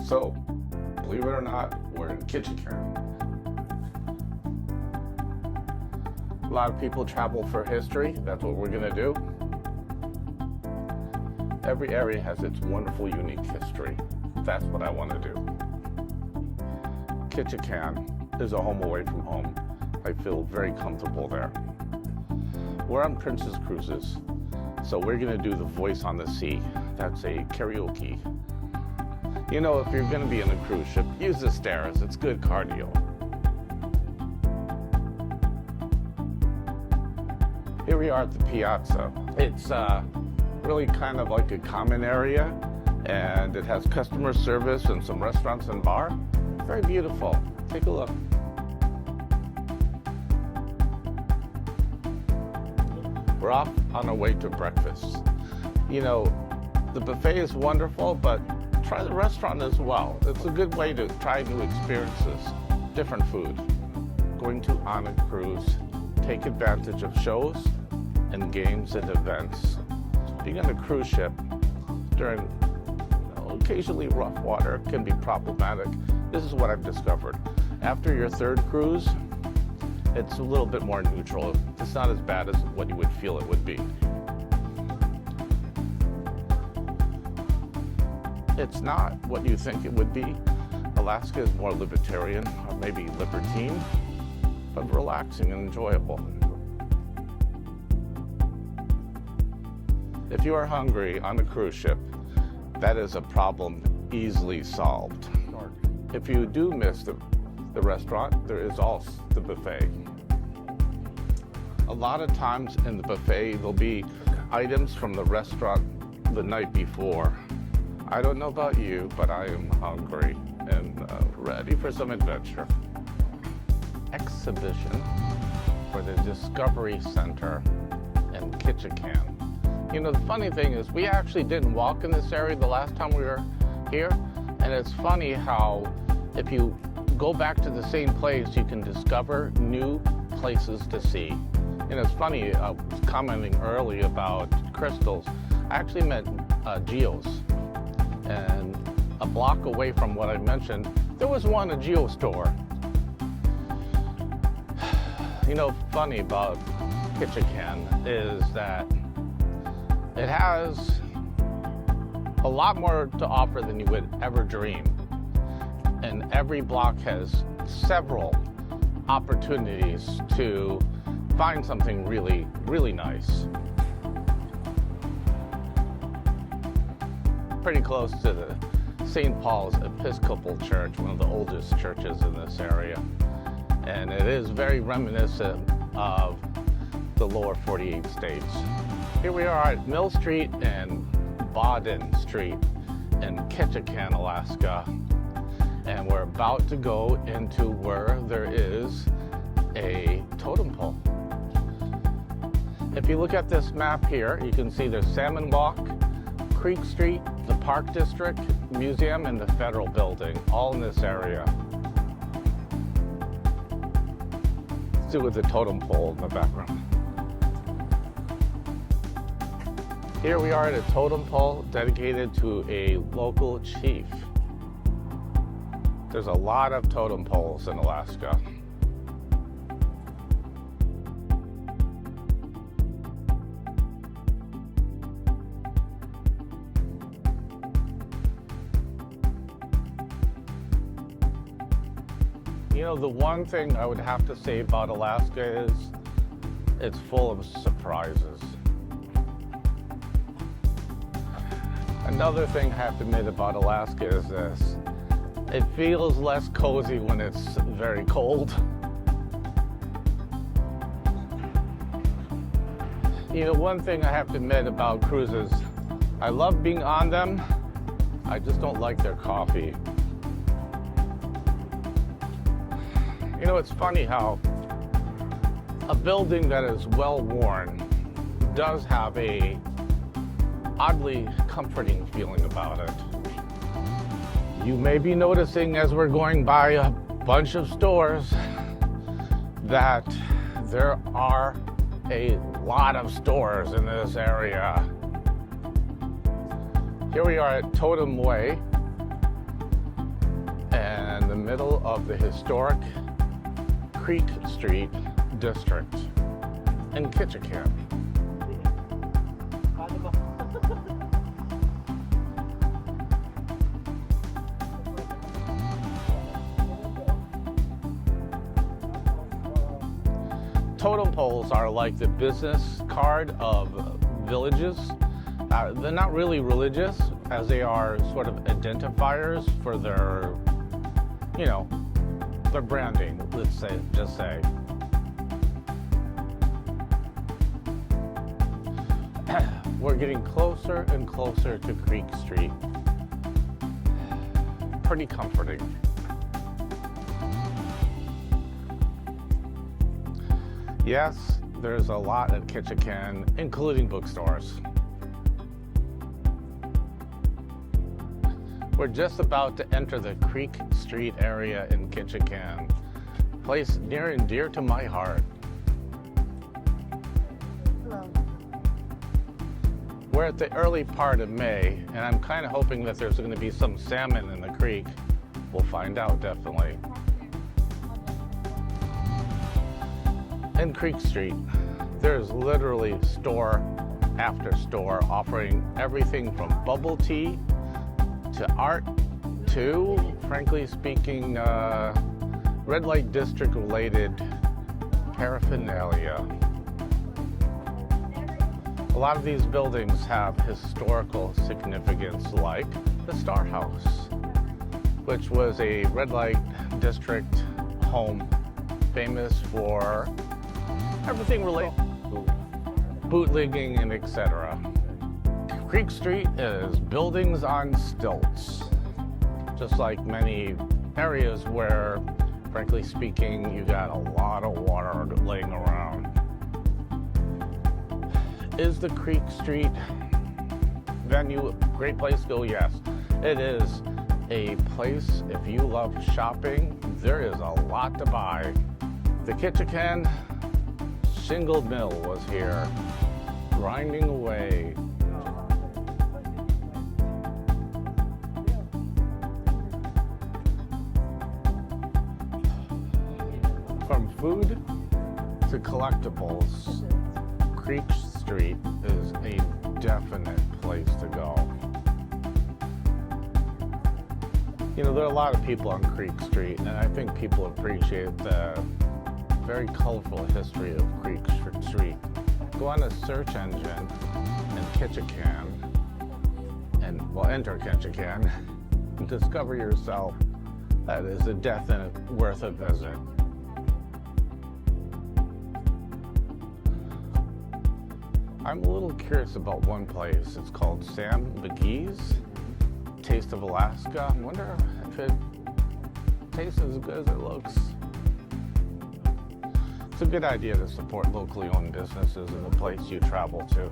So, believe it or not, we're in Ketchikan. A lot of people travel for history. That's what we're gonna do. Every area has its wonderful, unique history. That's what I want to do. Ketchikan is a home away from home. I feel very comfortable there. We're on Princess Cruises, so we're gonna do the Voice on the Sea. That's a karaoke. You know, if you're gonna be in a cruise ship, use the stairs. It's good cardio. Here we are at the piazza. It's really kind of like a common area, and it has customer service and some restaurants and bar. Very beautiful. Take a look. We're off on our way to breakfast. You know, the buffet is wonderful, but try the restaurant as well. It's a good way to try new experiences, different food. Going on a cruise, take advantage of shows and games and events. Being on a cruise ship during occasionally rough water can be problematic. This is what I've discovered. After your third cruise, it's a little bit more neutral. It's not as bad as what you would feel it would be. It's not what you think it would be. Alaska is more libertarian, or maybe libertine, but relaxing and enjoyable. If you are hungry on a cruise ship, that is a problem easily solved. If you do miss the restaurant, there is also the buffet. A lot of times in the buffet, there'll be items from the restaurant the night before. I don't know about you, but I am hungry and ready for some adventure. Exhibition for the Discovery Center in Ketchikan. You know, the funny thing is we actually didn't walk in this area the last time we were here, and it's funny how if you go back to the same place, you can discover new places to see. And it's funny, I was commenting early about crystals. I actually met geos, and a block away from what I mentioned, there was a geo store. You know, funny about Ketchikan is that it has a lot more to offer than you would ever dream. And every block has several opportunities to find something really, really nice. Pretty close to the St. Paul's Episcopal Church, one of the oldest churches in this area. And it is very reminiscent of the lower 48 states. Here we are at Mill Street and Baden Street in Ketchikan, Alaska. And we're about to go into where there is a totem pole. If you look at this map here, you can see there's Salmon Walk, Creek Street, the Park District, Museum, and the Federal Building, all in this area. Let's do with the totem pole in the background. Here we are at a totem pole dedicated to a local chief. There's a lot of totem poles in Alaska. You know, the one thing I would have to say about Alaska is it's full of surprises. Another thing I have to admit about Alaska is this. It feels less cozy when it's very cold. You know, one thing I have to admit about cruises, I love being on them, I just don't like their coffee. You know, it's funny how a building that is well worn does have a oddly comforting feeling about it. You may be noticing as we're going by a bunch of stores that there are a lot of stores in this area. Here we are at Totem Way, middle of the historic Creek Street district in Ketchikan. Totem poles are like the business card of villages. They're not really religious, as they are sort of identifiers for their, their branding, just say. We're getting closer and closer to Creek Street. Pretty comforting. Yes, there's a lot at Ketchikan, including bookstores. We're just about to enter the Creek Street area in Ketchikan, a place near and dear to my heart. Hello. We're at the early part of May, and I'm kind of hoping that there's going to be some salmon in the creek. We'll find out, definitely. In Creek Street, there's literally store after store offering everything from bubble tea to art to, frankly speaking, red light district related paraphernalia. A lot of these buildings have historical significance, like the Star House, which was a red light district home famous for everything related to bootlegging and etc. Creek Street is buildings on stilts, just like many areas where, frankly speaking, you got a lot of water laying around. Is the Creek Street venue a great place to go? Yes, it is a place. If you love shopping, there is a lot to buy. The Ketchikan shingle mill was here, grinding away. From food to collectibles, Creek Street is a definite place to go. There are a lot of people on Creek Street, and I think people appreciate the very colorful history of Creek Street. Go on a search engine in Ketchikan, and enter Ketchikan, and discover yourself that is a definite worth a visit. I'm a little curious about one place. It's called Sam McGee's Taste of Alaska. I wonder if it tastes as good as it looks. It's a good idea to support locally owned businesses in the place you travel to.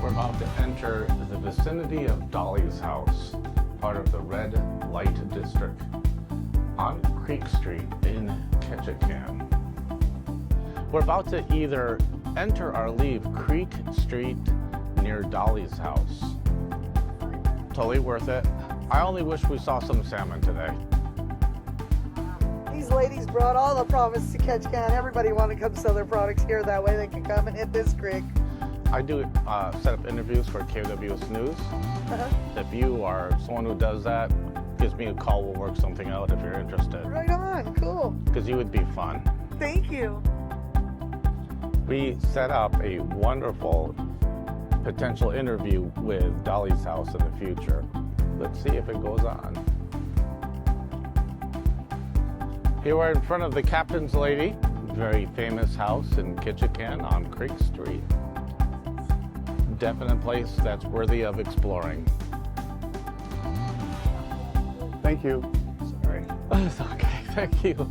We're about to enter the vicinity of Dolly's house, part of the Red Light District, on Creek Street in Ketchikan. We're about to either enter or leave Creek Street near Dolly's house. Totally worth it. I only wish we saw some salmon today. These ladies brought all the profits to Ketchikan. Everybody wanted to come sell their products here. That way they can come and hit this creek. I do set up interviews for KWS News. If you are someone who does that, gives me a call. We'll work something out if you're interested. Right on. Cool. Because you would be fun. Thank you. We set up a wonderful potential interview with Dolly's house in the future. Let's see if it goes on. Here we're in front of the Captain's Lady, very famous house in Ketchikan on Creek Street. Definite place that's worthy of exploring. Thank you. Sorry. It's okay, thank you.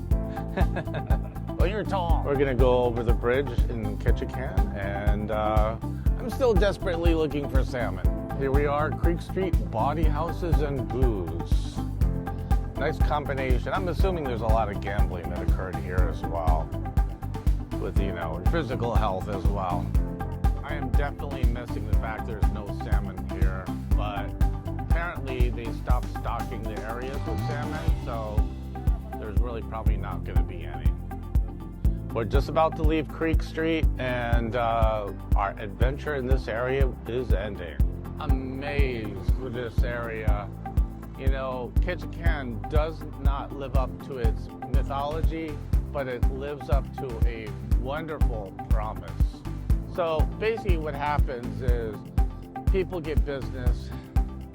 Well, you're tall. We're gonna go over the bridge in Ketchikan, and I'm still desperately looking for salmon. Here we are, Creek Street, body houses and booze. Nice combination. I'm assuming there's a lot of gambling that occurred here as well, with, physical health as well. I am definitely missing the fact there's no salmon here, but apparently they stopped stocking the area areas with salmon, so there's really probably not going to be any. We're just about to leave Creek Street, and our adventure in this area is ending. Amazed with this area. You know, Ketchikan does not live up to its mythology, but it lives up to a wonderful promise. So basically what happens is people get business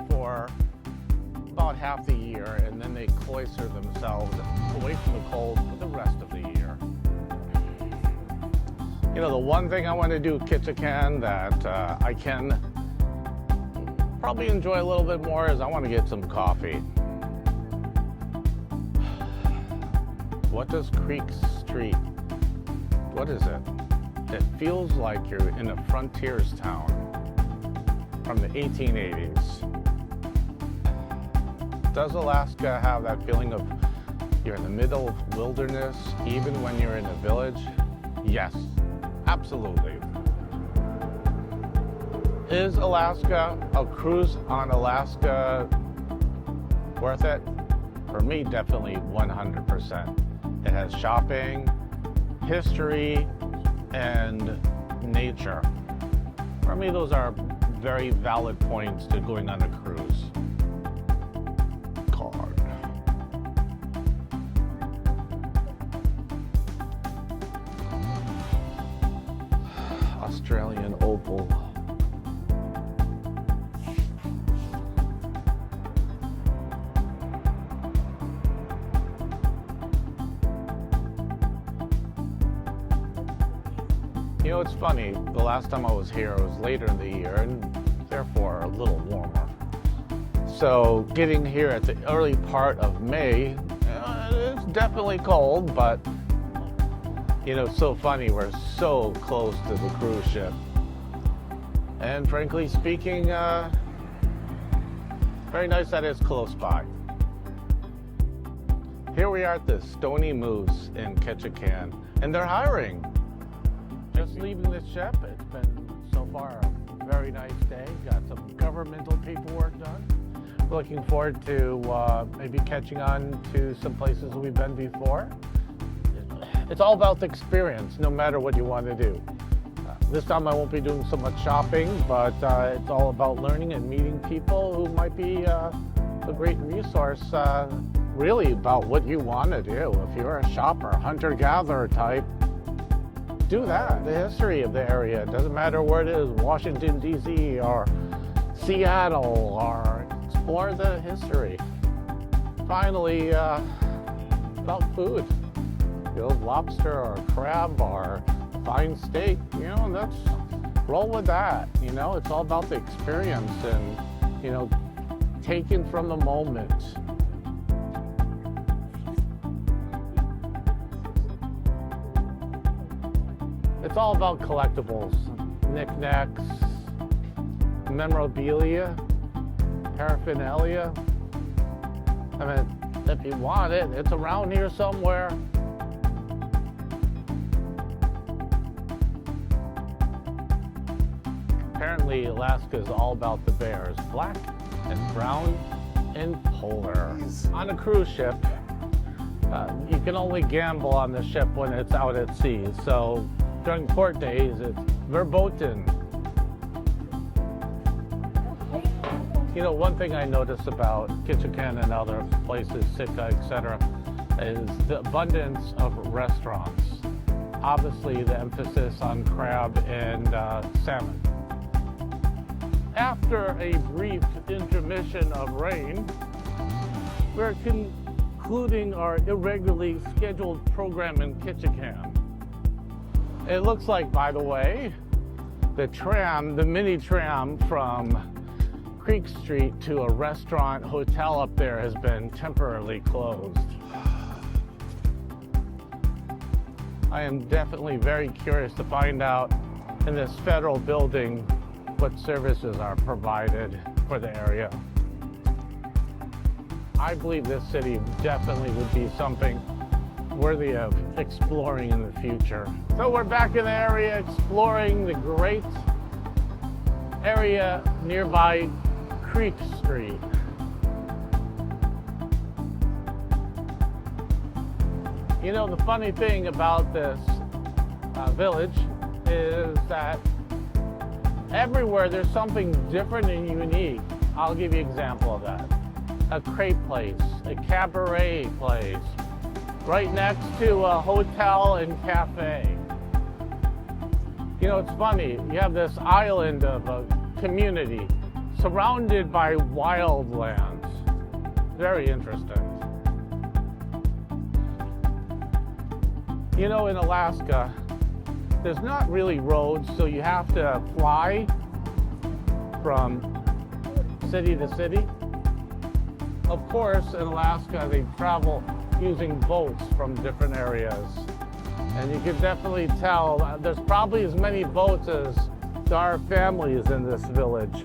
for about half the year, and then they cloister themselves away from the cold for the rest of the year. You know, the one thing I want to do, Ketchikan, that I can probably enjoy a little bit more is I want to get some coffee. What does Creek Street, what is it? It feels like you're in a frontiers town from the 1880s. Does Alaska have that feeling of you're in the middle of wilderness even when you're in a village? Yes, absolutely. Is Alaska, a cruise on Alaska, worth it? For me, definitely 100%. It has shopping, history, and nature. For me, those are very valid points to going on a cruise. Card. Australian opal. You know, it's funny, the last time I was here, it was later in the year and therefore a little warmer. So getting here at the early part of May, it's definitely cold, but you know, it's so funny, we're so close to the cruise ship. And frankly speaking, very nice that it's close by. Here we are at the Stony Moose in Ketchikan, and they're hiring. Just leaving the ship, it's been so far a very nice day. Got some governmental paperwork done. Looking forward to maybe catching on to some places we've been before. It's all about the experience, no matter what you want to do. This time I won't be doing so much shopping, but it's all about learning and meeting people who might be a great resource, really about what you want to do. If you're a shopper, hunter-gatherer type, do that. The history of the area, it doesn't matter where it is, Washington, D.C. or Seattle, or explore the history. Finally, about food. You know, lobster or crab or fine steak, you know, let's roll with that. You know, it's all about the experience and, you know, taken from the moment. It's all about collectibles, knickknacks, memorabilia, paraphernalia. I mean, if you want it, it's around here somewhere. Apparently, Alaska is all about the bears, black and brown and polar. On a cruise ship, you can only gamble on the ship when it's out at sea. So during port days, it's verboten. You know, one thing I notice about Ketchikan and other places, Sitka, etc., is the abundance of restaurants. Obviously, the emphasis on crab and salmon. After a brief intermission of rain, we're concluding our irregularly scheduled program in Ketchikan. It looks like, by the way, the tram, the mini tram from Creek Street to a restaurant hotel up there has been temporarily closed. I am definitely very curious to find out in this federal building what services are provided for the area. I believe this city definitely would be something worthy of exploring in the future. So we're back in the area exploring the great area nearby Creek Street. You know, the funny thing about this village is that everywhere there's something different and unique. I'll give you an example of that. A crepe place, a cabaret place, right next to a hotel and cafe. You know, it's funny, you have this island of a community surrounded by wildlands. Very interesting. You know, in Alaska, there's not really roads, so you have to fly from city to city. Of course, in Alaska, they travel using boats from different areas. And you can definitely tell there's probably as many boats as there are families in this village.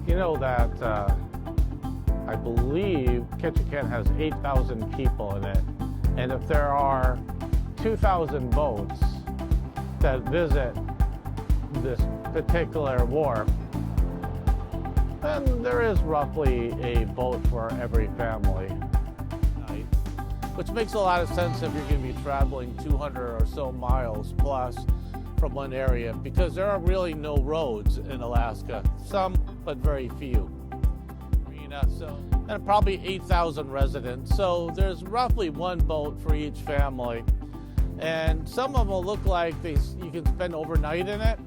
You know that I believe Ketchikan has 8,000 people in it. And if there are 2,000 boats that visit this particular wharf, then there is roughly a boat for every family. Which makes a lot of sense if you're going to be traveling 200 or so miles plus from one area, because there are really no roads in Alaska. Some, but very few. And probably 8,000 residents, so there's roughly one boat for each family. And some of them will look like you can spend overnight in it,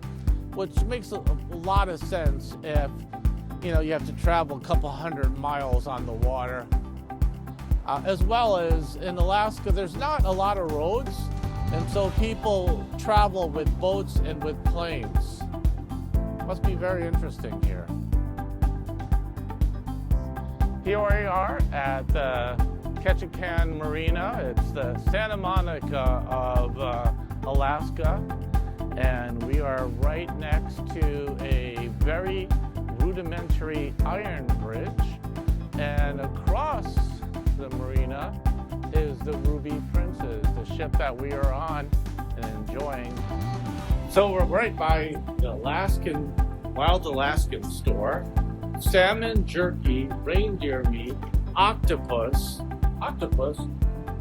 which makes a lot of sense if you have to travel a couple hundred miles on the water. As well as in Alaska, there's not a lot of roads, and so people travel with boats and with planes. Must be very interesting here. Here we are at the Ketchikan Marina. It's the Santa Monica of Alaska, and we are right next to a very rudimentary iron bridge, and across the marina is the Ruby Princess, the ship that we are on and enjoying. So we're right by the Wild Alaskan store. Salmon, jerky, reindeer meat, octopus,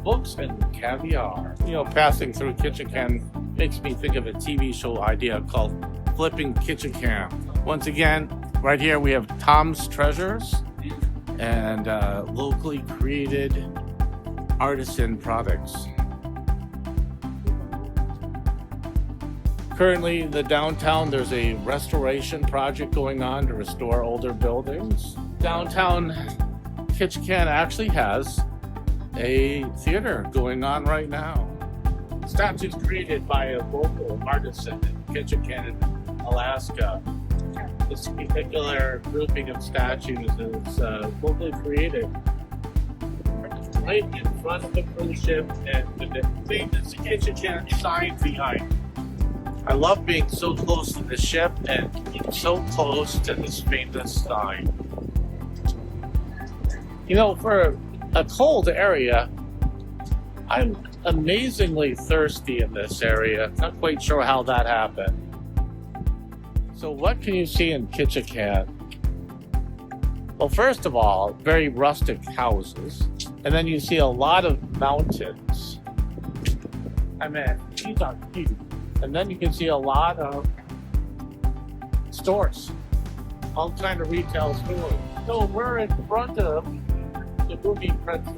books, and caviar. You know, passing through Ketchikan makes me think of a TV show idea called Flipping Ketchikan. Once again, right here we have Tom's Treasures and locally created artisan products. Currently in the downtown, there's a restoration project going on to restore older buildings. Downtown Ketchikan actually has a theater going on right now. Statues created by a local artisan in Ketchikan, Alaska. This particular grouping of statues is locally created right in front of the cruise ship and the famous Ketchikan sign behind. I love being so close to the ship and being so close to this famous sign. You know, for a cold area, I'm amazingly thirsty in this area. Not quite sure how that happened. So what can you see in Ketchikan? Well, first of all, very rustic houses. And then you see a lot of mountains. I mean, these are huge. And then you can see a lot of stores. All kind of retail stores. So we're in front of the Ruby Princess.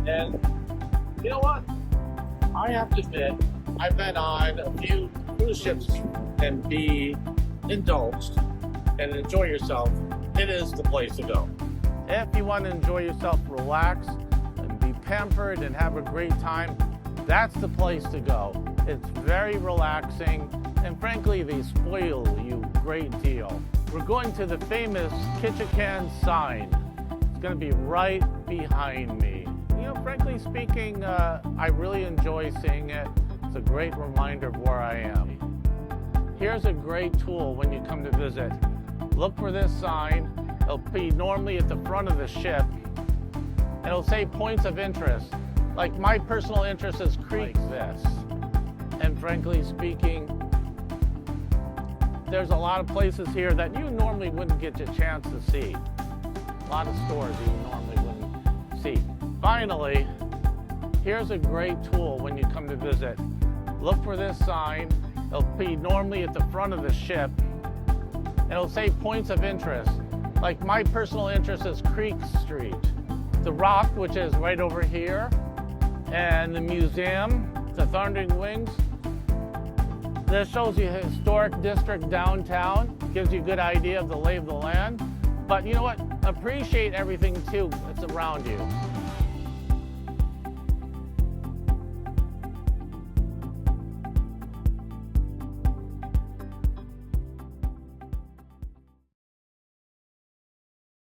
And you know what? I have to admit, I've been on a few cruise ships and be indulged and enjoy yourself. It is the place to go. If you want to enjoy yourself, relax, and be pampered and have a great time, that's the place to go. It's very relaxing, and frankly, they spoil you a great deal. We're going to the famous Ketchikan sign. It's going to be right behind me. You know, frankly speaking, I really enjoy seeing it. It's a great reminder of where I am. Here's a great tool when you come to visit. Look for this sign. It'll be normally at the front of the ship. And it'll say points of interest. Like my personal interest is creeks like this. And frankly speaking, there's a lot of places here that you normally wouldn't get a chance to see. A lot of stores you normally wouldn't see. Finally, here's a great tool when you come to visit. Look for this sign. It'll be normally at the front of the ship. And it'll say points of interest. Like my personal interest is Creek Street. The Rock, which is right over here, and the museum, the Thundering Wings. This shows you a historic district downtown, gives you a good idea of the lay of the land. But you know what? Appreciate everything too that's around you.